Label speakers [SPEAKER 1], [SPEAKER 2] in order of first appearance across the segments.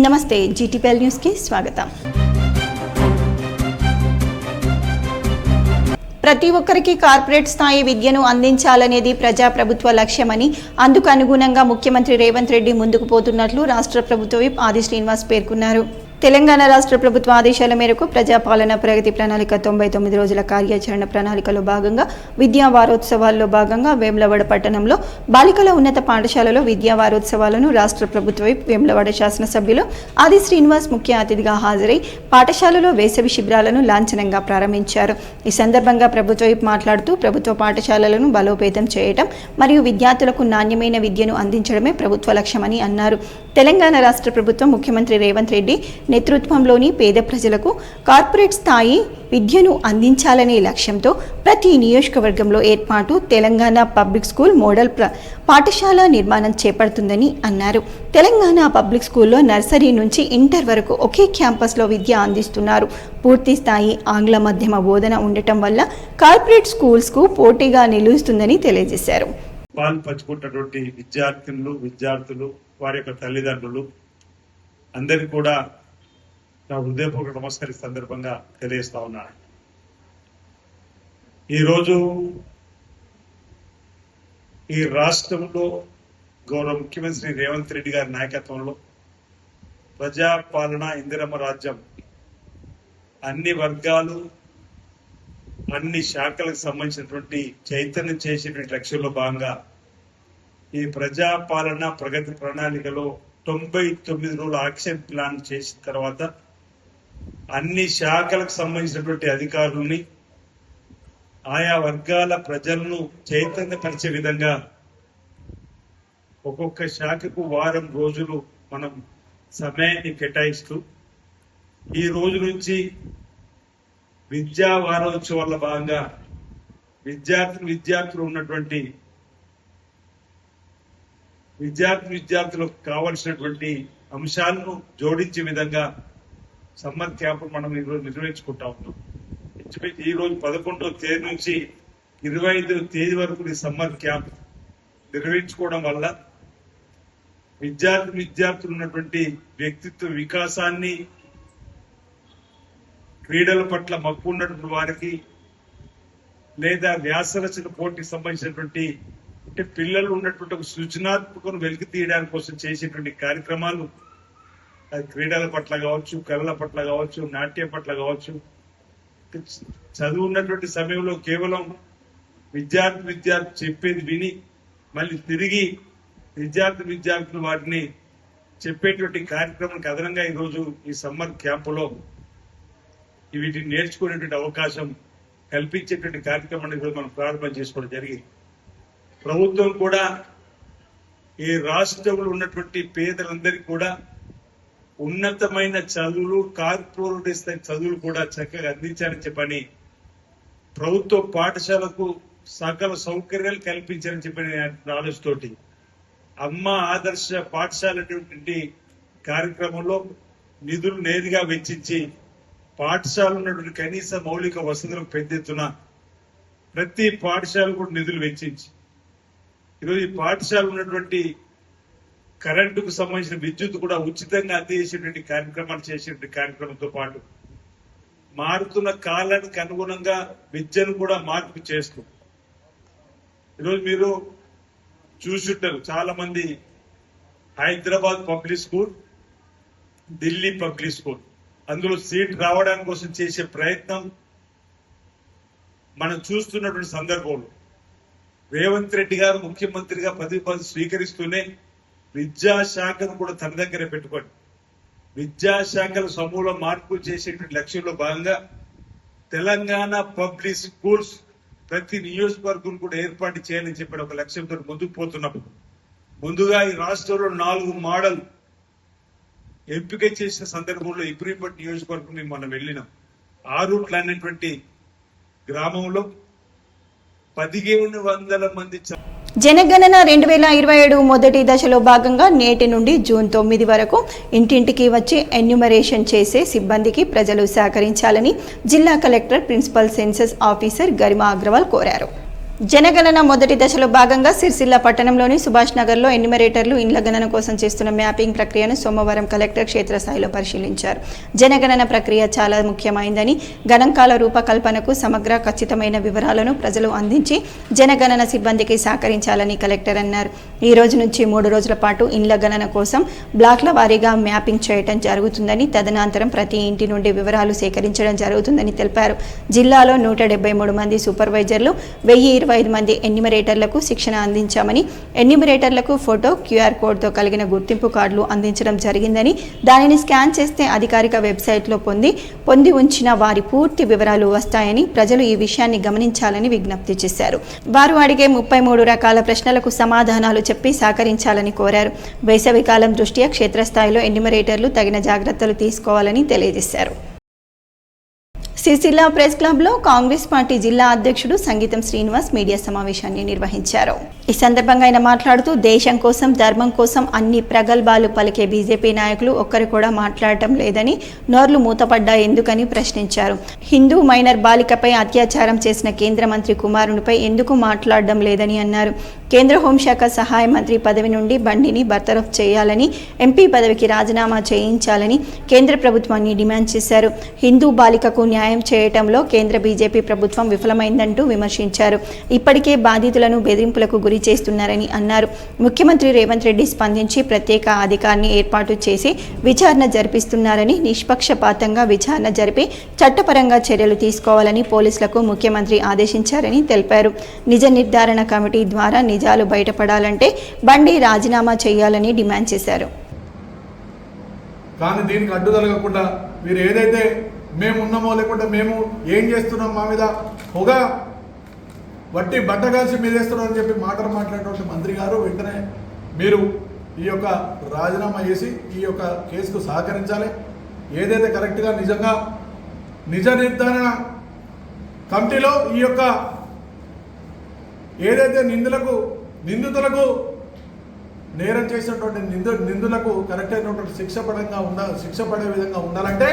[SPEAKER 1] నమస్తే GTPL news కి స్వాగతం. ప్రతి ఒక్కరికి కార్పొరేట్ స్థాయి విద్యను అందించాలనేది ప్రజాప్రభుత్వ లక్ష్యమని, అందుకు అనుగుణంగా ముఖ్యమంత్రి రేవంత్ రెడ్డి ముందుకు పోతున్నట్లు రాష్ట్ర ప్రభుత్వ విప్ ఆది శ్రీనివాస్ పేర్కొన్నారు. తెలంగాణ రాష్ట్ర ప్రభుత్వ ఆదేశాల మేరకు ప్రజాపాలన ప్రగతి ప్రణాళిక 99 రోజుల కార్యాచరణ ప్రణాళికలో భాగంగా విద్యా వారోత్సవాల్లో భాగంగా వేములవాడ పట్టణంలో బాలికల ఉన్నత పాఠశాలలో విద్యా వారోత్సవాలను రాష్ట్ర ప్రభుత్వ విప్ వేములవాడ శాసనసభ్యులు ఆది శ్రీనివాస్ ముఖ్య అతిథిగా హాజరై పాఠశాలలో వేసవి శిబిరాలను లాంఛనంగా ప్రారంభించారు. ఈ సందర్భంగా ప్రభుత్వ విప్ మాట్లాడుతూ ప్రభుత్వ పాఠశాలలను బలోపేతం చేయడం మరియు విద్యార్థులకు నాణ్యమైన విద్యను అందించడమే ప్రభుత్వ లక్ష్యమని అన్నారు. తెలంగాణ రాష్ట్ర ప్రభుత్వం ముఖ్యమంత్రి రేవంత్ రెడ్డి నేతృత్వంలోని పేద ప్రజలకు కార్పొరేట్ స్థాయి విద్యను అందించాలనే లక్ష్యంతో ప్రతి నియోజకవర్గంలో ఏర్పాటు తెలంగాణ పబ్లిక్ స్కూల్ మోడల్ పాఠశాల నిర్మాణం చేపడుతుందని అన్నారు. తెలంగాణ పబ్లిక్ స్కూల్లో నర్సరీ నుంచి ఇంటర్ వరకు ఒకే క్యాంపస్లో విద్య అందిస్తున్నారు. పూర్తి స్థాయి ఆంగ్ల మాధ్యమ బోధన ఉండటం వల్ల కార్పొరేట్ స్కూల్స్కు పోటీగా నిలుస్తుందని తెలియజేశారు.
[SPEAKER 2] పాల్పంచుకుంటున్నటువంటి విద్యార్థులు వారి యొక్క తల్లిదండ్రులు అందరికీ కూడా నా హృదయపూర్వక నమస్కారం సందర్భంగా తెలియజేస్తా ఉన్నాను. ఈరోజు ఈ రాష్ట్రంలో గౌరవ ముఖ్యమంత్రి రేవంత్ రెడ్డి గారి నాయకత్వంలో ప్రజాపాలన ఇందిరమ్మ రాజ్యం అన్ని వర్గాలు అన్ని శాఖలకు సంబంధించినటువంటి చైతన్యం చేసేటువంటి లక్ష్యంలో భాగంగా ఈ ప్రజాపాలన ప్రగతి ప్రణాళికలో 99 రోజుల యాక్షన్ ప్లాన్ చేసిన తర్వాత అన్ని శాఖలకు సంబంధించినటువంటి అధికారులని ఆయా వర్గాల ప్రజలను చైతన్యపరిచే విధంగా ఒక్కొక్క శాఖకు వారం రోజులు మనం సమయాన్ని కేటాయిస్తూ ఈ రోజు నుంచి విద్యా వారోత్సవాల భాగంగా విద్యార్థులు ఉన్నటువంటి విద్యార్థులకు కావలసినటువంటి అంశాలను జోడించే విధంగా సమ్మర్ క్యాంప్ మనం ఈరోజు నిర్వహించుకుంటా ఉన్నాం. ఈ రోజు 11వ తేదీ నుంచి 25వ తేదీ వరకు ఈ సమ్మర్ క్యాంప్ నిర్వహించుకోవడం వల్ల విద్యార్థులు ఉన్నటువంటి వ్యక్తిత్వ వికాసాన్ని, క్రీడల పట్ల మక్కువ ఉన్నటువంటి వారికి లేదా వ్యాసరచన పోటీకి సంబంధించినటువంటి అంటే పిల్లలు ఉన్నటువంటి ఒక సృజనాత్మకను వెలికి తీయడానికి కోసం చేసేటువంటి కార్యక్రమాలు అది క్రీడల పట్ల కావచ్చు, కళల పట్ల కావచ్చు, నాట్యం పట్ల కావచ్చు, చదువు ఉన్నటువంటి సమయంలో కేవలం విద్యార్థి చెప్పేది విని మళ్ళీ తిరిగి విద్యార్థులు వాటిని చెప్పేటువంటి కార్యక్రమానికి అదనంగా ఈరోజు ఈ సమ్మర్ క్యాంపులో వీటిని నేర్చుకునేటువంటి అవకాశం కల్పించేటువంటి కార్యక్రమాన్ని ఈరోజు మనం ప్రారంభం చేసుకోవడం జరిగింది. ప్రభుత్వం కూడా ఈ రాష్ట్రంలో ఉన్నటువంటి పేదలందరికీ కూడా ఉన్నతమైన చదువులు, కార్పొరేట్ స్థాయి చదువులు కూడా చక్కగా అందించాలని చెప్పని ప్రభుత్వ పాఠశాలకు సకల సౌకర్యాలు కల్పించాలని చెప్పని ఆలోచనతోటి అమ్మ ఆదర్శ పాఠశాల కార్యక్రమంలో నిధులు నేరుగా వెచ్చించి పాఠశాల ఉన్నటువంటి కనీస మౌలిక వసతులకు పెద్ద ఎత్తున ప్రతి పాఠశాల కూడా నిధులు వెచ్చించి ఈరోజు ఈ పాఠశాల ఉన్నటువంటి కరెంటుకు సంబంధించిన విద్యుత్ కూడా ఉచితంగా అందజేసేటువంటి కార్యక్రమాలు చేసేటువంటి కార్యక్రమంతో పాటు మారుతున్న కాలానికి అనుగుణంగా విద్యను కూడా మార్పు చేస్తూ ఈరోజు మీరు చూసుంటారు చాలా మంది Hyderabad public school, Delhi public school అందులో సీట్ రావడానికి కోసం చేసే ప్రయత్నం మనం చూస్తున్నటువంటి సందర్భంలో రేవంత్ రెడ్డి గారు ముఖ్యమంత్రిగా పదవి స్వీకరిస్తూనే విద్యాశాఖను కూడా తన దగ్గర పెట్టుకోండి విద్యాశాఖల సమూల మార్పులు చేసేటువంటి లక్ష్యంలో భాగంగా తెలంగాణ పబ్లిక్ స్కూల్స్ ప్రతి నియోజకవర్గం కూడా ఏర్పాటు చేయాలని చెప్పి ఒక లక్ష్యంతో ముందుకు పోతున్నప్పుడు ముందుగా ఈ రాష్ట్రంలో 4 మోడల్ ఎంపిక చేసిన సందర్భంలో ఇబ్రహీంపట్నం నియోజకవర్గం మనం వెళ్ళినాం. ఆరుట్ల అనేటువంటి గ్రామంలో 1500 మంది
[SPEAKER 1] జనగణన 2027 మొదటి దశలో భాగంగా నేటి నుండి జూన్ 9 వరకు ఇంటింటికి వచ్చి ఎన్యూమరేషన్ చేసే సిబ్బందికి ప్రజలు సహకరించాలని జిల్లా collector principal census officer Garima Agrawal కోరారు. జనగణన మొదటి దశలో భాగంగా సిరిసిల్ల పట్టణంలోని సుభాష్ నగర్లో ఎన్యూమరేటర్లు ఇండ్ల గణన కోసం చేస్తున్న మ్యాపింగ్ ప్రక్రియను సోమవారం కలెక్టర్ క్షేత్రస్థాయిలో పరిశీలించారు. జనగణన ప్రక్రియ చాలా ముఖ్యమైందని, గణాంకాల రూపకల్పనకు సమగ్ర ఖచ్చితమైన వివరాలను ప్రజలు అందించి జనగణన సిబ్బందికి సహకరించాలని కలెక్టర్ అన్నారు. ఈ రోజు నుంచి 3 రోజుల పాటు ఇండ్ల గణన కోసం బ్లాక్ల వారీగా మ్యాపింగ్ చేయడం జరుగుతుందని, తదనంతరం ప్రతి ఇంటి నుండి వివరాలు సేకరించడం జరుగుతుందని తెలిపారు. జిల్లాలో 173 మంది సూపర్వైజర్లు, 1025 మంది ఎన్యూమరేటర్లకు శిక్షణ అందించామని, ఎన్యూమరేటర్లకు ఫోటో, క్యూఆర్ కోడ్తో కలిగిన గుర్తింపు కార్డులు అందించడం జరిగిందని, దానిని స్కాన్ చేస్తే అధికారిక వెబ్సైట్లో పొంది ఉంచిన వారి పూర్తి వివరాలు వస్తాయని ప్రజలు ఈ విషయాన్ని గమనించాలని విజ్ఞప్తి చేశారు. వారు అడిగే 33 రకాల ప్రశ్నలకు సమాధానాలు చెప్పి సహకరించాలని కోరారు. వేసవికాలం దృష్ట్యా క్షేత్రస్థాయిలో ఎన్యూమరేటర్లు తగిన జాగ్రత్తలు తీసుకోవాలని తెలియజేశారు. సిరిసిల్ల ప్రెస్ క్లబ్లో కాంగ్రెస్ పార్టీ జిల్లా అధ్యక్షుడు సంగీతం శ్రీనివాస్ మీడియా సమావేశాన్ని నిర్వహించారు. ఈ సందర్భంగా ఆయన మాట్లాడుతూ, దేశం కోసం, ధర్మం కోసం అన్ని ప్రగల్భాలు పలికే బీజేపీ నాయకులు ఒక్కరు కూడా మాట్లాడటం లేదని, నోర్లు మూతపడ్డా ఎందుకని ప్రశ్నించారు. హిందూ మైనర్ బాలికపై అత్యాచారం చేసిన కేంద్ర మంత్రి కుమారునిపై ఎందుకు మాట్లాడడం లేదని అన్నారు. కేంద్ర హోంశాఖ సహాయ మంత్రి పదవి నుండి బండిని బర్తరఫ్ చేయాలని, ఎంపీ పదవికి రాజీనామా చేయించాలని కేంద్ర ప్రభుత్వాన్ని డిమాండ్ చేశారు. హిందూ బాలికకు న్యాయం చేయటంలో కేంద్ర బీజేపీ ప్రభుత్వం విఫలమైందంటూ విమర్శించారు. ఇప్పటికే బాధితులను బెదిరింపులకు గురి చేస్తున్నారని అన్నారు. ముఖ్యమంత్రి రేవంత్ రెడ్డి స్పందించి ప్రత్యేక అధికారిని ఏర్పాటు చేసి విచారణ జరిపిస్తున్నారని, నిష్పక్షపాతంగా విచారణ జరిపి చట్టపరంగా చర్యలు తీసుకోవాలని పోలీసులకు ముఖ్యమంత్రి ఆదేశించారని తెలిపారు. నిజ నిర్ధారణ కమిటీ ద్వారా నిజాలు బయటపడాలంటే బండి రాజీనామా చేయాలని డిమాండ్ చేశారు.
[SPEAKER 3] కానీ దీనికి అడ్డు తొలగకుండా మీరు ఏదైతే మేము ఉన్నామో, లేకుంటే మేము ఏం చేస్తున్నాం, మా మీద పొగ వట్టి బట్ట కలిసి మీదేస్తున్నాం అని చెప్పి మాట్లాడినటువంటి మంత్రి గారు వెంటనే మీరు ఈ యొక్క రాజీనామా చేసి ఈ యొక్క కేసుకు సహకరించాలి. ఏదైతే కరెక్ట్గా నిజంగా నిజ నిర్ధారణ కమిటీలో ఈ యొక్క ఏదైతే నిందితులకు నేరం చేసినటువంటి నిందులకు కరెక్ట్ అయినటువంటి శిక్ష పడే విధంగా ఉండాలంటే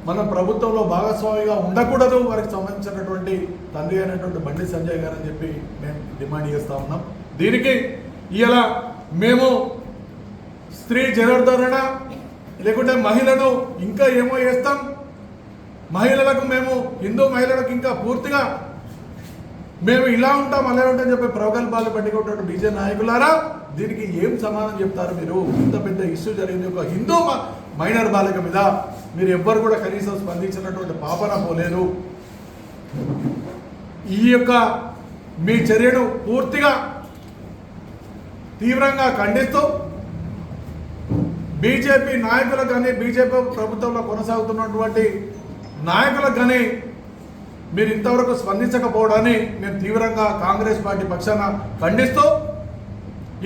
[SPEAKER 3] మనం ప్రభుత్వంలో భాగస్వామిగా ఉండకూడదు. వారికి సంబంధించినటువంటి తండ్రి అయినటువంటి బండి సంజయ్ గారు అని చెప్పి మేము డిమాండ్ చేస్తూ ఉన్నాం. దీనికి ఇలా మేము స్త్రీ జనోద్ధరణ లేకుంటే మహిళను ఇంకా ఏమో చేస్తాం, మహిళలకు మేము హిందూ మహిళలకు ఇంకా పూర్తిగా మేము ఇలా ఉంటాం అలా ఉంటామని చెప్పి ప్రగల్భాలు పట్టుకుంటున్న బీజేపీ నాయకులారా, దీనికి ఏం సమాధానం చెప్తారు? మీరు ఇంత పెద్ద ఇష్యూ జరిగింది ఒక హిందూ మైనర్ బాలిక మీద, మీరు ఎవ్వరు కూడా కనీసం స్పందించినటువంటి పాపన పోలేదు. ఈ యొక్క మీ చర్యను పూర్తిగా తీవ్రంగా ఖండిస్తూ బీజేపీ నాయకులకు కానీ, బీజేపీ ప్రభుత్వంలో కొనసాగుతున్నటువంటి నాయకులకు కానీ మీరు ఇంతవరకు స్పందించకపోవడాన్ని మేము తీవ్రంగా కాంగ్రెస్ పార్టీ పక్షాన ఖండిస్తూ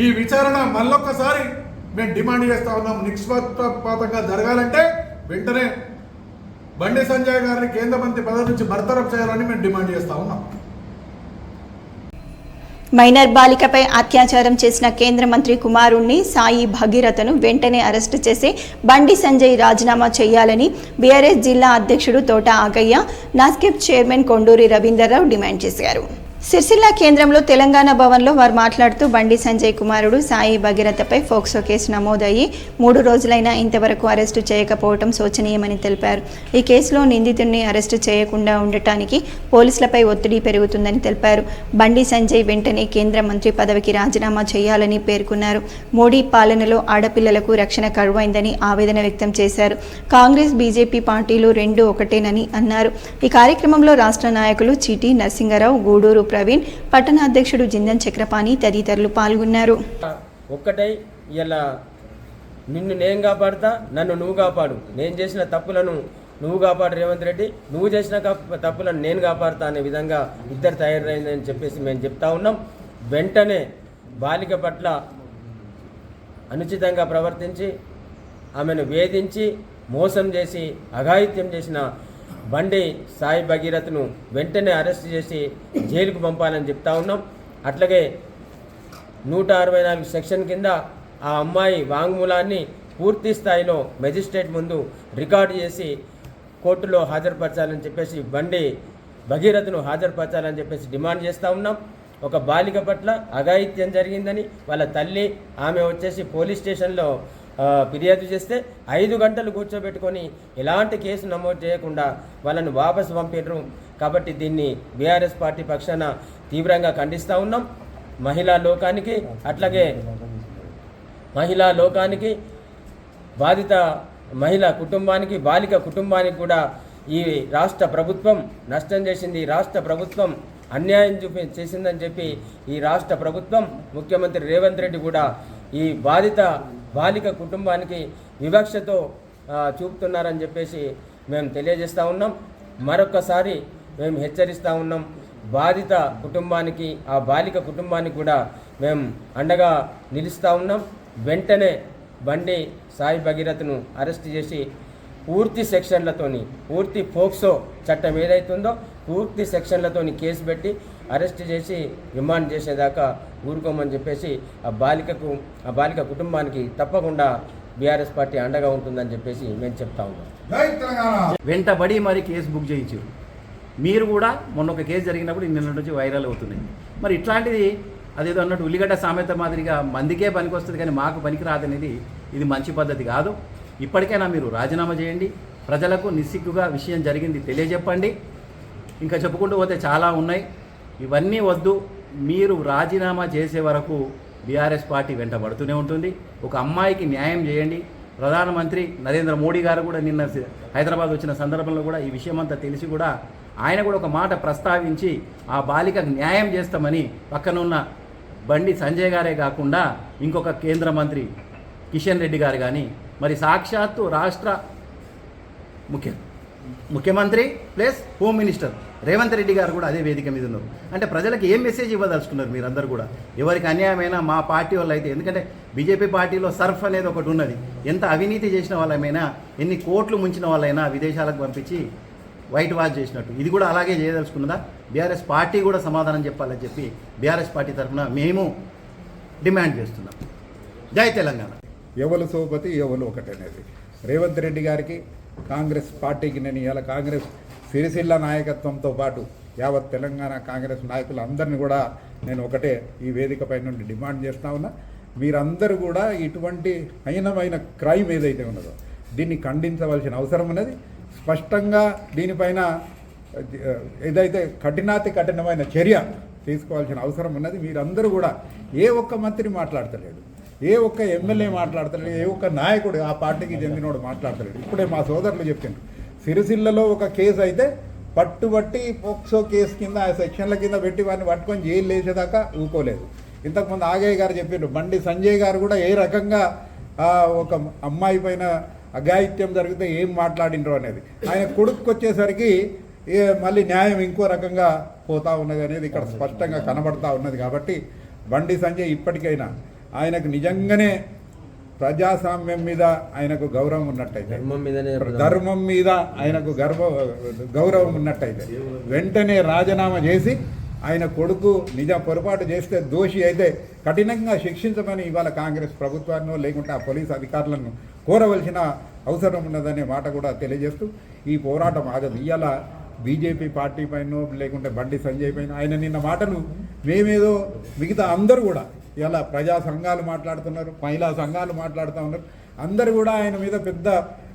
[SPEAKER 3] ఈ విచారణ మళ్ళొక్కసారి మేము డిమాండ్ చేస్తా ఉన్నాం. నిష్పక్షపాతంగా జరగాలంటే వెంటనే బండి సంజయ్ గారిని కేంద్ర మంత్రి పదవి నుంచి బర్తరఫ్ చేయాలని మేము డిమాండ్ చేస్తా ఉన్నాం.
[SPEAKER 1] మైనర్ బాలికపై అత్యాచారం చేసిన కేంద్ర మంత్రి కుమారుణ్ణి సాయి భగీరథను వెంటనే అరెస్టు చేసి బండి సంజయ్ రాజీనామా చేయాలని బీఆర్ఎస్ జిల్లా అధ్యక్షుడు తోట ఆగయ్య, నాస్కెప్ చైర్మన్ కొండూరి రవీందర్రావు డిమాండ్ చేశారు. సిరిసిల్ల కేంద్రంలో తెలంగాణ భవన్లో వారు మాట్లాడుతూ, బండి సంజయ్ కుమారుడు సాయి భగీరథపై ఫోక్సో కేసు నమోదయ్యి 3 రోజులైనా ఇంతవరకు అరెస్టు చేయకపోవడం శోచనీయమని తెలిపారు. ఈ కేసులో నిందితుడిని అరెస్టు చేయకుండా ఉండటానికి పోలీసులపై ఒత్తిడి పెరుగుతుందని తెలిపారు. బండి సంజయ్ వెంటనే కేంద్ర మంత్రి పదవికి రాజీనామా చేయాలని పేర్కొన్నారు. మోడీ పాలనలో ఆడపిల్లలకు రక్షణ కరువైందని ఆవేదన వ్యక్తం చేశారు. కాంగ్రెస్, బీజేపీ పార్టీలు రెండు ఒకటేనని అన్నారు. ఈ కార్యక్రమంలో రాష్ట్ర నాయకులు చీటి నరసింగరావు, గూడూరు ప్రవీణ్, పట్టణ అధ్యక్షుడు జిందన్ చక్రపాణి తదితరులు పాల్గొన్నారు.
[SPEAKER 4] ఒక్కటై ఇలా నిన్ను నేను కాపాడుతా, నన్ను నువ్వు కాపాడు, నేను చేసిన తప్పులను నువ్వు కాపాడు రేవంత్ రెడ్డి, నువ్వు చేసిన తప్పులను నేను కాపాడుతా అనే విధంగా ఇద్దరు తయారైందని చెప్పేసి మేము చెప్తా ఉన్నాం. వెంటనే బాలిక పట్ల అనుచితంగా ప్రవర్తించి ఆమెను వేధించి మోసం చేసి అఘాయిత్యం చేసిన బండి సాయి భగీరథను వెంటనే అరెస్ట్ చేసి జైలుకు పంపాలని చెప్తా ఉన్నాం. అట్లాగే 164 సెక్షన్ కింద ఆ అమ్మాయి వాంగ్మూలాన్ని పూర్తి స్థాయిలో మెజిస్ట్రేట్ ముందు రికార్డు చేసి కోర్టులో హాజరుపరచాలని చెప్పేసి బండి భగీరథను హాజరుపరచాలని చెప్పేసి డిమాండ్ చేస్తూ ఉన్నాం. ఒక బాలిక పట్ల అఘాయిత్యం జరిగిందని వాళ్ళ తల్లి ఆమె వచ్చేసి పోలీస్ స్టేషన్లో ఫిర్యాదు చేస్తే 5 గంటలు కూర్చోబెట్టుకొని ఎలాంటి కేసు నమోదు చేయకుండా వాళ్ళని వాపసు పంపినరు. కాబట్టి దీన్ని బీఆర్ఎస్ పార్టీ పక్షాన తీవ్రంగా ఖండిస్తూ ఉన్నాం. మహిళా లోకానికి అట్లాగే మహిళా లోకానికి బాధిత మహిళా కుటుంబానికి బాలిక కుటుంబానికి కూడా ఈ రాష్ట్ర ప్రభుత్వం నష్టం చేసింది. రాష్ట్ర ప్రభుత్వం అన్యాయం చేసిందని చెప్పి ఈ రాష్ట్ర ప్రభుత్వం ముఖ్యమంత్రి రేవంత్ రెడ్డి కూడా ఈ బాధిత బాలిక కుటుంబానికి వివక్షతో చూపుతున్నారని చెప్పేసి మేము తెలియజేస్తూ ఉన్నాం. మరొకసారి మేము హెచ్చరిస్తూ ఉన్నాం. బాధిత కుటుంబానికి ఆ బాలిక కుటుంబానికి కూడా మేము అండగా నిలుస్తూ ఉన్నాం. వెంటనే బండి సాయి భగీరథను అరెస్ట్ చేసి పూర్తి సెక్షన్లతోని పూర్తి పోక్సో చట్టం ఏదైతుందో పూర్తి సెక్షన్లతోని కేసు పెట్టి అరెస్ట్ చేసి రిమాండ్ చేసేదాకా ఊరుకోమని చెప్పేసి ఆ బాలిక కుటుంబానికి తప్పకుండా బీఆర్ఎస్ పార్టీ అండగా ఉంటుందని చెప్పేసి మేము చెప్తా ఉన్నాం.
[SPEAKER 5] వెంటబడి మరి కేసు బుక్ చేయించారు. మీరు కూడా మొన్న ఒక కేసు జరిగినప్పుడు నిన్న నుంచి వైరల్ అవుతున్నాయి. మరి ఇట్లాంటిది అదేదో అన్నట్టు ఉల్లిగడ్డ సామెత మాదిరిగా మందికే పనికి వస్తుంది కానీ మాకు పనికి రాదనేది ఇది మంచి పద్ధతి కాదు. ఇప్పటికైనా మీరు రాజీనామా చేయండి. ప్రజలకు నిస్సిగ్గుగా విషయం జరిగింది తెలియజెప్పండి. ఇంకా చెప్పుకుంటూ పోతే చాలా ఉన్నాయి. ఇవన్నీ వద్దు. మీరు రాజీనామా చేసే వరకు బీఆర్ఎస్ పార్టీ వెంటబడుతూనే ఉంటుంది. ఒక అమ్మాయికి న్యాయం చేయండి. ప్రధానమంత్రి నరేంద్ర మోడీ గారు కూడా నిన్న హైదరాబాద్ వచ్చిన సందర్భంలో కూడా ఈ విషయం అంతా తెలిసి కూడా ఆయన కూడా ఒక మాట ప్రస్తావించి ఆ బాలికకు న్యాయం చేస్తామని పక్కనున్న బండి సంజయ్ గారే కాకుండా ఇంకొక కేంద్ర మంత్రి కిషన్ రెడ్డి గారు కానీ మరి సాక్షాత్తు రాష్ట్ర ముఖ్యమంత్రి plus home minister Revanth Reddy గారు కూడా అదే వేదిక మీద ఉన్నారు. అంటే ప్రజలకు ఏం మెసేజ్ ఇవ్వదలుచుకున్నారు మీరందరూ కూడా? ఎవరికి అన్యాయమైనా మా పార్టీ వాళ్ళు అయితే, ఎందుకంటే బీజేపీ పార్టీలో సర్ఫ్ అనేది ఒకటి ఉన్నది. ఎంత అవినీతి చేసిన వాళ్ళమైనా ఎన్ని కోట్లు ముంచిన వాళ్ళైనా విదేశాలకు పంపించి వైట్ వాష్ చేసినట్టు ఇది కూడా అలాగే చేయదలుచుకున్నదా? బీఆర్ఎస్ పార్టీ కూడా సమాధానం చెప్పాలని చెప్పి బీఆర్ఎస్ పార్టీ తరఫున మేము డిమాండ్ చేస్తున్నాం. జై తెలంగాణ.
[SPEAKER 6] ఎవరు సోపతి ఎవరు ఒకటనేది రేవంత్ రెడ్డి గారికి కాంగ్రెస్ పార్టీకి నేను ఇవాళ కాంగ్రెస్ సిరిసిల్ల నాయకత్వంతో పాటు యావత్ తెలంగాణ కాంగ్రెస్ నాయకులందరినీ కూడా నేను ఒకటే ఈ వేదికపై నుండి డిమాండ్ చేస్తా ఉన్నా. మీరందరూ కూడా ఇటువంటి హీనమైన క్రైమ్ ఏదైతే ఉన్నదో దీన్ని ఖండించవలసిన అవసరం ఉన్నది. స్పష్టంగా దీనిపైన ఏదైతే కఠినమైన చర్య తీసుకోవాల్సిన అవసరం ఉన్నది. మీరందరూ కూడా ఏ ఒక్క మంత్రి మాట్లాడతలేడు, ఏ ఒక్క ఎమ్మెల్యే మాట్లాడతలేడు, ఏ ఒక్క నాయకుడు ఆ పార్టీకి చెందినోడు మాట్లాడతలేడు. ఇప్పుడే మా సోదరులు చెప్పిండ్రు, సిరిసిల్లలో ఒక కేసు అయితే పట్టుబట్టి పోక్సో కేసు కింద ఆ సెక్షన్ల కింద పెట్టి వాడిని పట్టుకొని జైలు వేసేదాకా ఊకోలేదు. ఇంతకుముందు ఆగయ్య గారు చెప్పిండ్రు, బండి సంజయ్ గారు కూడా ఏ రకంగా ఒక అమ్మాయి పైన అఘాయిత్యం జరిగితే ఏం మాట్లాడిండ్రు అనేది. ఆయన కొడుకు వచ్చేసరికి మళ్ళీ న్యాయం ఇంకో రకంగా పోతా ఉన్నది అనేది ఇక్కడ స్పష్టంగా కనబడతా ఉన్నది. కాబట్టి బండి సంజయ్ ఇప్పటికైనా ఆయనకు నిజంగానే ప్రజాస్వామ్యం మీద ఆయనకు గౌరవం ఉన్నట్టయితే, ధర్మం మీద ఆయనకు గౌరవం ఉన్నట్టయితే వెంటనే రాజీనామా చేసి ఆయన కొడుకు పొరపాటు చేస్తే దోషి అయితే కఠినంగా శిక్షించమని ఇవాళ కాంగ్రెస్ ప్రభుత్వాన్ని లేకుంటే ఆ పోలీసు అధికారులను కోరవలసిన అవసరం ఉన్నదనే మాట కూడా తెలియజేస్తూ ఈ పోరాటం ఆగదు. ఇవాళ బీజేపీ పార్టీ పైన లేకుంటే బండి సంజయ్ పైన ఆయన నిన్న మాటలు మేమేదో మిగతా అందరూ కూడా ఇలా ప్రజా సంఘాలు మాట్లాడుతున్నారు, మహిళా సంఘాలు మాట్లాడుతూ ఉన్నారు. అందరూ కూడా ఆయన మీద పెద్ద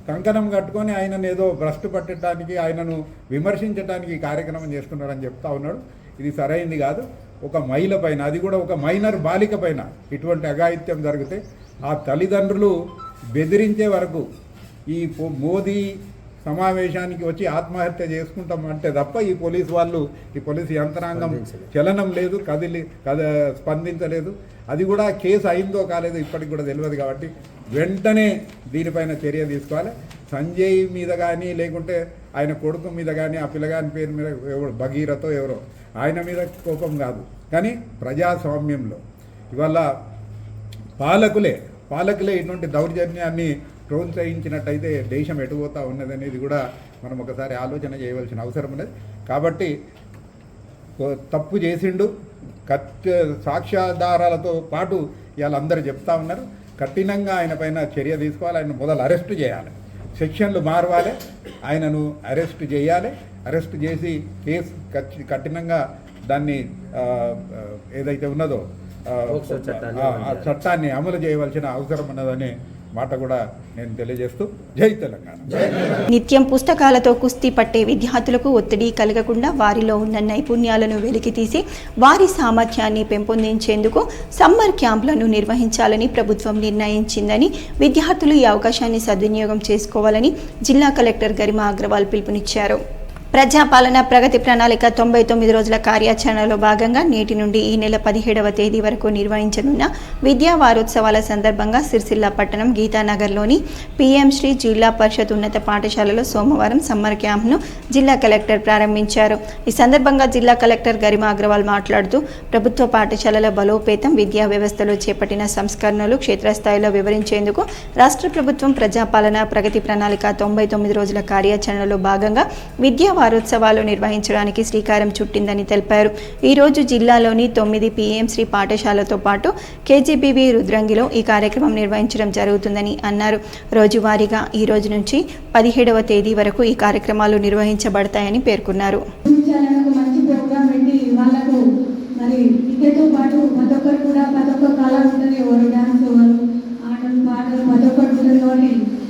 [SPEAKER 6] కంకణం కట్టుకొని ఆయనను ఏదో భ్రష్టు పట్టడానికి ఆయనను విమర్శించడానికి ఈ కార్యక్రమం చేస్తున్నారని చెప్తా ఉన్నాడు. ఇది సరైంది కాదు. ఒక మహిళ పైన, అది కూడా ఒక మైనర్ బాలిక పైన ఇటువంటి అఘాయిత్యం జరిగితే ఆ తల్లిదండ్రులు బెదిరించే వరకు ఈ మోదీ సమావేశానికి వచ్చి ఆత్మహత్య చేసుకుంటామంటే తప్ప ఈ పోలీసు యంత్రాంగం చలనం లేదు, స్పందించలేదు. అది కూడా కేసు అయిందో కాలేదో ఇప్పటికి కూడా తెలియదు. కాబట్టి వెంటనే దీనిపైన చర్య తీసుకోవాలి. సంజయ్ మీద కానీ లేకుంటే ఆయన కొడుకు మీద కానీ ఆ పిల్లగాని పేరు మీద ఎవరు భగీరథో ఎవరో ఆయన మీద కోపం కాదు. కానీ ప్రజాస్వామ్యంలో ఇవాళ పాలకులే ఇటువంటి దౌర్జన్యాన్ని ప్రోత్సహించినట్టయితే దేశం ఎటుపోతా ఉన్నదనేది కూడా మనం ఒకసారి ఆలోచన చేయవలసిన అవసరం ఉన్నది. కాబట్టి తప్పు చేసిండు, సాక్ష్యాధారాలతో పాటు ఇవాళ అందరూ చెప్తా ఉన్నారు. కఠినంగా ఆయన పైన చర్య తీసుకోవాలి. ఆయన మొదలు అరెస్టు చేయాలి, సెక్షన్లు మారవాలి, ఆయనను అరెస్ట్ చేయాలి. అరెస్ట్ చేసి కేసు కఠినంగా దాన్ని ఏదైతే ఉన్నదో ఆ చట్టాన్ని అమలు చేయవలసిన అవసరం ఉన్నదనే మాట కూడా నేను తెలియజేస్తూ జై తెలంగాణ.
[SPEAKER 1] నిత్యం పుస్తకాలతో కుస్తీ పట్టే విద్యార్థులకు ఒత్తిడి కలగకుండా వారిలో ఉన్న నైపుణ్యాలను వెలికితీసి వారి సామర్థ్యాన్ని పెంపొందించేందుకు సమ్మర్ క్యాంపులను నిర్వహించాలని ప్రభుత్వం నిర్ణయించిందని, విద్యార్థులు ఈ అవకాశాన్ని సద్వినియోగం చేసుకోవాలని జిల్లా కలెక్టర్ గరిమా అగ్రవాల్ పిలుపునిచ్చారు. ప్రజాపాలన ప్రగతి ప్రణాళిక 99 రోజుల కార్యాచరణలో భాగంగా నేటి నుండి ఈ నెల 17వ తేదీ వరకు నిర్వహించనున్న విద్యా వారోత్సవాల సందర్భంగా సిరిసిల్ల పట్టణం గీతానగర్లోని పీఎం శ్రీ జిల్లా పరిషత్ ఉన్నత పాఠశాలలో సోమవారం సమ్మర్ క్యాంప్ను జిల్లా కలెక్టర్ ప్రారంభించారు. ఈ సందర్భంగా జిల్లా కలెక్టర్ గరిమా అగ్రవాల్ మాట్లాడుతూ ప్రభుత్వ పాఠశాలల బలోపేతం, విద్యా వ్యవస్థలో చేపట్టిన సంస్కరణలు క్షేత్రస్థాయిలో వివరించేందుకు రాష్ట్ర ప్రభుత్వం ప్రజాపాలన ప్రగతి ప్రణాళిక 99 రోజుల కార్యాచరణలో భాగంగా విద్యా వారోత్సవాలు నిర్వహించడానికి శ్రీకారం చుట్టిందని తెలిపారు. ఈ రోజు జిల్లాలోని 9 పీఎంశ్రీ పాఠశాలతో పాటు కేజీబీవీ రుద్రంగిలో ఈ కార్యక్రమం నిర్వహించడం జరుగుతుందని అన్నారు. రోజువారీగా ఈ రోజు నుంచి 17వ తేదీ వరకు ఈ కార్యక్రమాలు నిర్వహించబడతాయని పేర్కొన్నారు.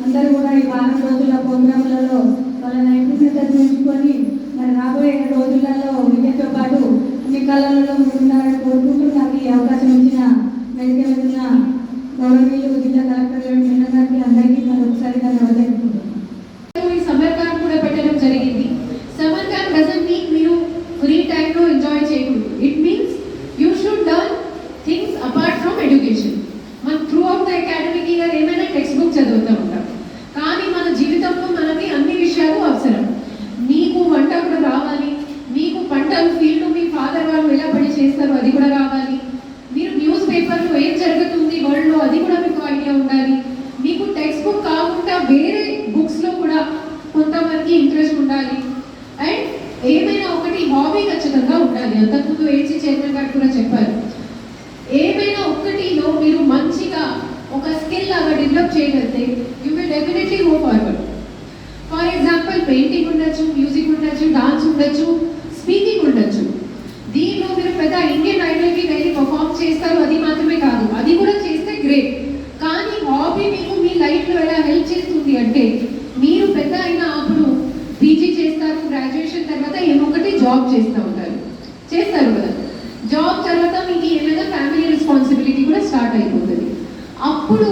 [SPEAKER 7] అందరూ కూడా ఈ వారం రోజుల ప్రోగ్రాంలలో వాళ్ళ నైపుణ్యతను పెంచుకొని మరి రాబోయే రోజులలో విద్యతో పాటు అన్ని కళలలో ముందున్నారని కోరుకుంటూ నాకు ఈ అవకాశం ఇచ్చిన మెడికల్ ఉన్న గౌరవనీయులు జిల్లా కలెక్టర్ గారికి అందరికీ మరి ఒకసారి ధన్యవాదాలు.
[SPEAKER 8] ఈ సమ్మర్ క్యాంప్ కూడా పెట్టడం జరిగింది. సమ్మర్ క్యాంప్ డజంట్ మీన్ మీరు ఫ్రీ టైంలో ఎంజాయ్ చేయకూడదు. It means you should learn things apart from education. మనం throughout the academic year ఏమైనా టెక్స్ట్ బుక్ చదువుతూ ఉంటాం, కానీ మన జీవితంలో మనకి అన్ని విషయాలు అవసరం. మీకు వంట కూడా రావాలి, మీకు పంటలు ఫీల్డ్ మీ ఫాదర్ వాళ్ళు ఎలా పని చేస్తారు అది కూడా రావాలి, మీరు న్యూస్ పేపర్లో ఏం జరుగుతుంది వరల్డ్లో అది కూడా మీకు ఐడియా ఉండాలి. మీకు టెక్స్ట్ బుక్ కాకుండా వేరే బుక్స్లో కూడా కొంతమందికి ఇంట్రెస్ట్ ఉండాలి. అండ్ ఏమైనా ఒకటి హాబీ ఖచ్చితంగా ఉండాలి. అంతకుముందు ఏసీ చైర్మన్ గారు కూడా చెప్పారు, ఏమైనా ఒక్కటిలో మీరు మంచిగా ఒక స్కిల్ లాగా డెవలప్ చేయగలిగితే you will definitely go forward. For example painting ఉండొచ్చు, మ్యూజిక్ ఉండొచ్చు, డాన్స్ ఉండొచ్చు, స్పీకింగ్ ఉండొచ్చు. దీనిలో మీరు పెద్ద ఇండియన్ ఐడల్కి వెళ్ళి పర్ఫామ్ చేస్తారు అది మాత్రమే కాదు, అది కూడా చేస్తే గ్రేట్. కానీ హాబీ మీకు మీ లైఫ్లో ఎలా హెల్ప్ చేస్తుంది అంటే మీరు పెద్ద అయినా అప్పుడు పీజీ చేస్తారు, గ్రాడ్యుయేషన్ తర్వాత ఏమొకటి జాబ్ చేస్తారు కదా. జాబ్ తర్వాత మీకు ఏమైనా ఫ్యామిలీ రెస్పాన్సిబిలిటీ కూడా స్టార్ట్ అయిపోతుంది. అప్పుడు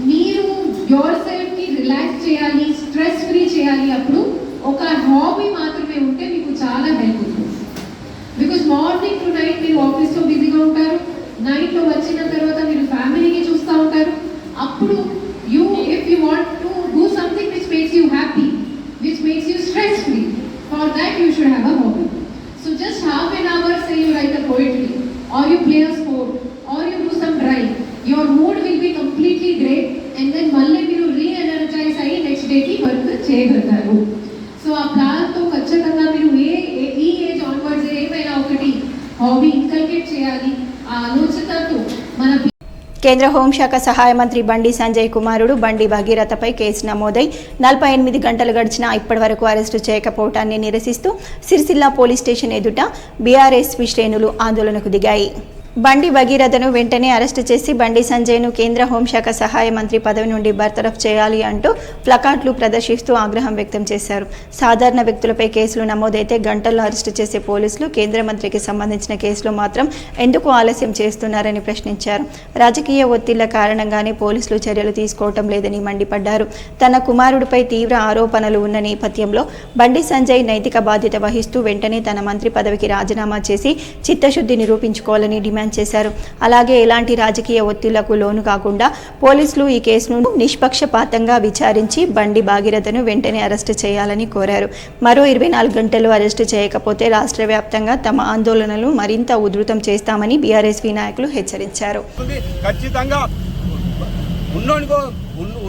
[SPEAKER 8] మీరు యోర్ సెల్ఫ్కి రిలాక్స్ చేయాలి, స్ట్రెస్ ఫ్రీ చేయాలి. అప్పుడు ఒక హాబీ మాత్రమే ఉంటే మీకు చాలా హెల్ప్ ఉంటుంది. బికాజ్ మార్నింగ్ టు నైట్ మీరు ఆఫీస్లో బిజీగా ఉంటారు, నైట్లో వచ్చిన తర్వాత మీరు ఫ్యామిలీకి చూస్తూ ఉంటారు. అప్పుడు if you want to do something which makes you happy, which makes you stress free, for that you should have a hobby. So just half an hour, say you write a poetry, or you play a sport, or you do some drawing, your mood will be completely great, and then మళ్ళీ మీరు re-energize అయ్యి next డేకి work చేయగలుగుతారు. So ఆ ప్లాన్తో ఖచ్చితంగా మీరు ఈ ఏజ్ ఆన్వర్డ్స్ ఏమైనా ఒకటి హాబీ ఇన్కల్కేట్ చేయాలి. ఆ ఆలోచనతో మన
[SPEAKER 1] కేంద్ర హోంశాఖ సహాయ మంత్రి బండి సంజయ్ కుమారుడు బండి భగీరథపై కేసు నమోదై 48 గంటలు గడిచినా ఇప్పటివరకు అరెస్టు చేయకపోవటాన్ని నిరసిస్తూ సిరిసిల్ల పోలీస్ స్టేషన్ ఎదుట బీఆర్ఎస్వి శ్రేణులు ఆందోళనకు దిగాయి. బండి భగీరథను వెంటనే అరెస్టు చేసి బండి సంజయ్ను కేంద్ర హోంశాఖ సహాయ మంత్రి పదవి నుండి బర్తరఫ్ చేయాలి అంటూ ప్లకార్డులు ప్రదర్శిస్తూ ఆగ్రహం వ్యక్తం చేశారు. సాధారణ వ్యక్తులపై కేసులు నమోదైతే గంటల్లో అరెస్టు చేసే పోలీసులు కేంద్ర మంత్రికి సంబంధించిన కేసులో మాత్రం ఎందుకు ఆలస్యం చేస్తున్నారని ప్రశ్నించారు. రాజకీయ ఒత్తిళ్ల కారణంగానే పోలీసులు చర్యలు తీసుకోవటం లేదని మండిపడ్డారు. తన కుమారుడిపై తీవ్ర ఆరోపణలు ఉన్న నేపథ్యంలో బండి సంజయ్ నైతిక బాధ్యత వహిస్తూ వెంటనే తన మంత్రి పదవికి రాజీనామా చేసి చిత్తశుద్ధి నిరూపించుకోవాలని డిమాండ్ చేశారు. అలాగే ఎలాంటి రాజకీయ ఒత్తిళ్లకు లోను కాకుండా పోలీసులు ఈ కేసును నిష్పక్షపాతంగా విచారించి బండి భగీరథను వెంటనే అరెస్టు చేయాలని కోరారు. మరో 24 గంటలు అరెస్టు చేయకపోతే రాష్ట్ర వ్యాప్తంగా తమ ఆందోళనలు మరింత ఉధృతం చేస్తామని బీఆర్ఎస్వి నాయకులు హెచ్చరించారు.
[SPEAKER 9] ఖచ్చితంగా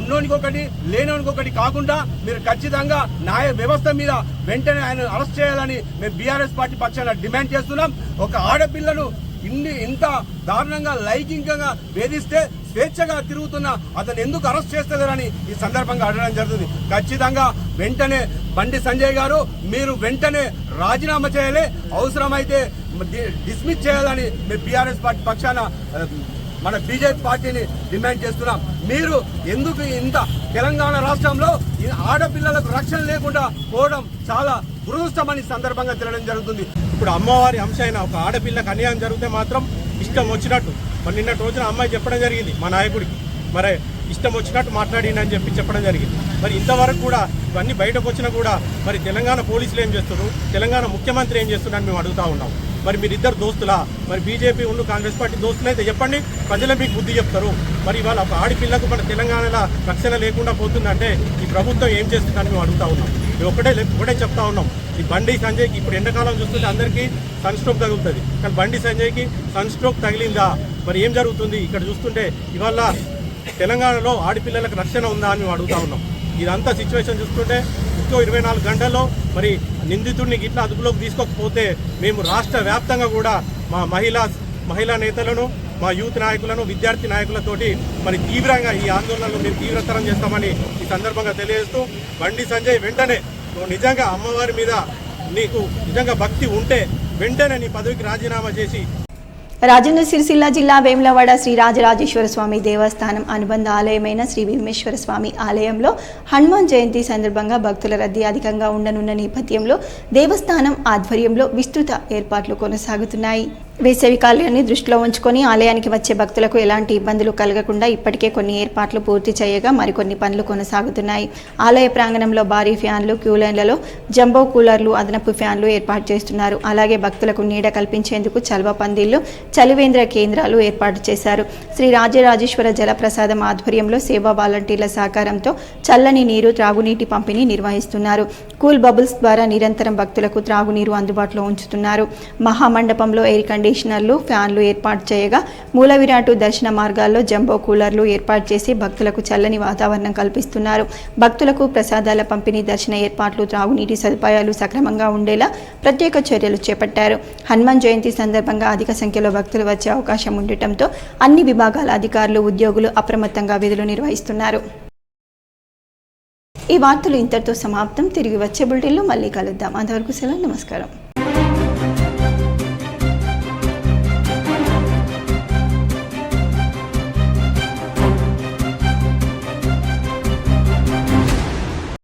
[SPEAKER 9] ఉన్నోనికొకటి లేనోనికొకటి కాకుండా మీరు ఖచ్చితంగా న్యాయ వ్యవస్థ మీద వెంటనే ఆయన అరెస్ట్ చేయాలని మేము బీఆర్ఎస్ పార్టీ పక్షాన డిమాండ్ చేస్తున్నాం. ఒక ఆడపిల్లను ఇంత దారుణంగా లైంగికంగా వేధిస్తే స్వేచ్ఛగా తిరుగుతున్న అతను ఎందుకు అరెస్ట్ చేస్తారని ఈ సందర్భంగా అడగడం జరుగుతుంది. ఖచ్చితంగా వెంటనే బండి సంజయ్ గారు మీరు వెంటనే రాజీనామా చేయాలి, అవసరమైతే డిస్మిస్ చేయాలని మేము బీఆర్ఎస్ పార్టీ పక్షాన మన బీజేపీ పార్టీని డిమాండ్ చేస్తున్నాం. మీరు ఎందుకు ఇంత తెలంగాణ రాష్ట్రంలో ఆడపిల్లలకు రక్షణ లేకుండా పోవడం చాలా దురదృష్టమని సందర్భంగా తెలియడం జరుగుతుంది.
[SPEAKER 3] ఇప్పుడు అమ్మవారి అంశ అయిన ఒక ఆడపిల్లకు అన్యాయం జరిగితే మాత్రం ఇష్టం వచ్చినట్టు మరి నిన్నటి రోజున అమ్మాయి చెప్పడం జరిగింది మా నాయకుడికి, మరి ఇష్టం వచ్చినట్టు మాట్లాడిందని చెప్పడం జరిగింది. మరి ఇంతవరకు కూడా ఇవన్నీ బయటకు వచ్చినా కూడా మరి తెలంగాణ పోలీసులు ఏం చేస్తున్నారు, తెలంగాణ ముఖ్యమంత్రి ఏం చేస్తున్నారని మేము అడుగుతా ఉన్నాం. మరి మీరిద్దరు దోస్తులా? మరి బీజేపీ ఉన్న కాంగ్రెస్ పార్టీ దోస్తులైతే చెప్పండి, ప్రజలు మీకు బుద్ధి చెప్తారు. మరి ఇవాళ ఒక ఆడపిల్లకు మన తెలంగాణలో రక్షణ లేకుండా పోతుందంటే ఈ ప్రభుత్వం ఏం చేస్తుందని మేము అడుగుతా ఉన్నాం. మేము ఒకటే చెప్తా ఉన్నాం, ఈ బండి సంజయ్కి ఇప్పుడు ఎండాకాలం చూస్తుంటే అందరికీ సన్ స్ట్రోక్ తగులుతుంది, కానీ బండి సంజయ్కి సన్ స్ట్రోక్ తగిలిందా? మరి ఏం జరుగుతుంది ఇక్కడ చూస్తుంటే? ఇవాళ తెలంగాణలో ఆడపిల్లలకు రక్షణ ఉందా అని మేము అడుగుతా ఉన్నాం. ఇదంతా సిచ్యువేషన్ చూస్తుంటే ఇంకో 24 గంటల్లో మరి నిందితుడిని గిట్లా అదుపులోకి తీసుకోకపోతే మేము రాష్ట్ర వ్యాప్తంగా కూడా మా మహిళా నేతలను, మా యూత్ నాయకులను, విద్యార్థి నాయకులతోటి మరి తీవ్రంగా ఈ ఆందోళనలు మేము తీవ్రతరం చేస్తామని ఈ సందర్భంగా తెలియజేస్తూ, బండి సంజయ్ వెంటనే నిజంగా అమ్మవారి మీద నీకు నిజంగా భక్తి ఉంటే వెంటనే నీ పదవికి రాజీనామా చేసి.
[SPEAKER 1] రాజన్న సిరిసిల్ల జిల్లా వేములవాడ శ్రీ రాజరాజేశ్వర స్వామి దేవస్థానం అనుబంధ ఆలయమైన శ్రీ భీమేశ్వర స్వామి ఆలయంలో హనుమాన్ జయంతి సందర్భంగా భక్తుల రద్దీ అధికంగా ఉండనున్న నేపథ్యంలో దేవస్థానం ఆధ్వర్యంలో విస్తృత ఏర్పాట్లు కొనసాగుతున్నాయి. వేసవి కాలాన్ని దృష్టిలో ఉంచుకొని ఆలయానికి వచ్చే భక్తులకు ఎలాంటి ఇబ్బందులు కలగకుండా ఇప్పటికే కొన్ని ఏర్పాట్లు పూర్తి చేయగా మరికొన్ని పనులు కొనసాగుతున్నాయి. ఆలయ ప్రాంగణంలో భారీ ఫ్యాన్లు, క్యూలైన్లలో జంబో కూలర్లు, అదనపు ఫ్యాన్లు ఏర్పాటు చేస్తున్నారు. అలాగే భక్తులకు నీడ కల్పించేందుకు చల్వ పందిళ్లు, చలివేంద్ర కేంద్రాలు ఏర్పాటు చేశారు. శ్రీ రాజరాజేశ్వర జలప్రసాదం ఆధ్వర్యంలో సేవా వాలంటీర్ల సహకారంతో చల్లని నీరు, త్రాగునీటి పంపిణీ నిర్వహిస్తున్నారు. కూల్ బబుల్స్ ద్వారా నిరంతరం భక్తులకు త్రాగునీరు అందుబాటులో ఉంచుతున్నారు. మహామండపంలో ఎయిర్ కండిషనర్లు, ఫ్యాన్లు ఏర్పాటు చేయగా మూల విరాటు దర్శన మార్గాల్లో జంబో కూలర్లు ఏర్పాటు చేసి భక్తులకు చల్లని వాతావరణం కల్పిస్తున్నారు. భక్తులకు ప్రసాదాల పంపిణీ, దర్శన ఏర్పాట్లు, త్రాగునీటి సదుపాయాలు సక్రమంగా ఉండేలా ప్రత్యేక చర్యలు చేపట్టారు. హనుమాన్ జయంతి సందర్భంగా అధిక సంఖ్యలో భక్తులు వచ్చే అవకాశం ఉండటంతో అన్ని విభాగాల అధికారులు, ఉద్యోగులు అప్రమత్తంగా విధులు నిర్వహిస్తున్నారు. ఈ వార్తలు ఇంతటితో సమాప్తం. తిరిగి వచ్చే బులెటిన్లో మళ్ళీ కలుద్దాం. అంతవరకు సెలవు. నమస్కారం.